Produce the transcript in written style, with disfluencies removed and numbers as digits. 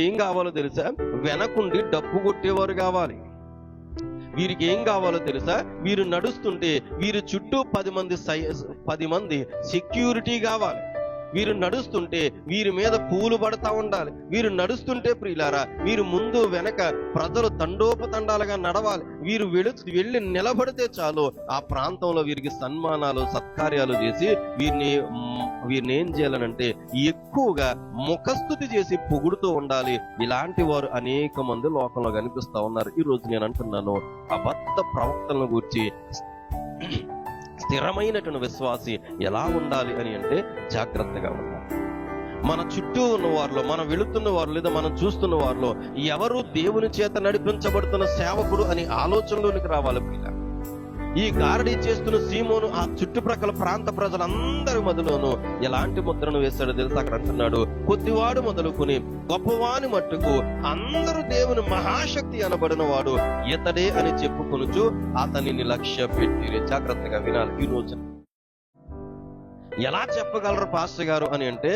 ఏం కావాలో తెలుసా? వెనకుండి డప్పు కొట్టేవారు కావాలి. వీరికి ఏం కావాలో తెలుసా? వీరు నడుస్తుంటే వీరి చుట్టూ 10 మంది సెక్యూరిటీ కావాలి. వీరు నడుస్తుంటే వీరి మీద పూలు పడతా ఉండాలి. వీరు నడుస్తుంటే ప్రియులారా, వీరు ముందు వెనక ప్రజలు తండోపతండాలుగా నడవాలి. వీరు వెళ్ళి నిలబడితే చాలు ఆ ప్రాంతంలో వీరికి సన్మానాలు సత్కార్యాలు చేసి వీరిని ఏం చేయాలనంటే ఎక్కువగా ముఖస్తుతి చేసి పొగుడుతూ ఉండాలి. ఇలాంటి వారు అనేక మంది లోకంలో కనిపిస్తా ఉన్నారు. ఈ రోజు నేను అంటున్నాను, అబద్ధ ప్రవక్తలను గురించి స్థిరమైనటువంటి విశ్వాసి ఎలా ఉండాలి అని అంటే జాగ్రత్తగా ఉండాలి. మన చుట్టూ ఉన్న వారిలో, మనం వెళుతున్న వారు లేదా మనం చూస్తున్న వారిలో ఎవరు దేవుని చేత నడిపించబడుతున్న సేవకుడు అని ఆలోచనలోనికి రావాలి. ఈ గారడీ చేస్తున్న సీమోను ఆ చుట్టుప్రక్కల ప్రాంత ప్రజలందరి మధ్యలోనూ ఎలాంటి ముద్రను వేశాడో తెలుసు. అక్కడ అంటున్నాడు, కొద్దివాడు మొదలుకొని గొప్పవాని మట్టుకు అందరూ దేవుని మహాశక్తి అనబడిన వాడు ఇతడే అని చెప్పుకొనుచు అతనిని లక్ష్య పెట్టి. జాగ్రత్తగా వినాలి. ఈ రోజు ఎలా చెప్పగలరు పాస్టర్ గారు అని అంటే,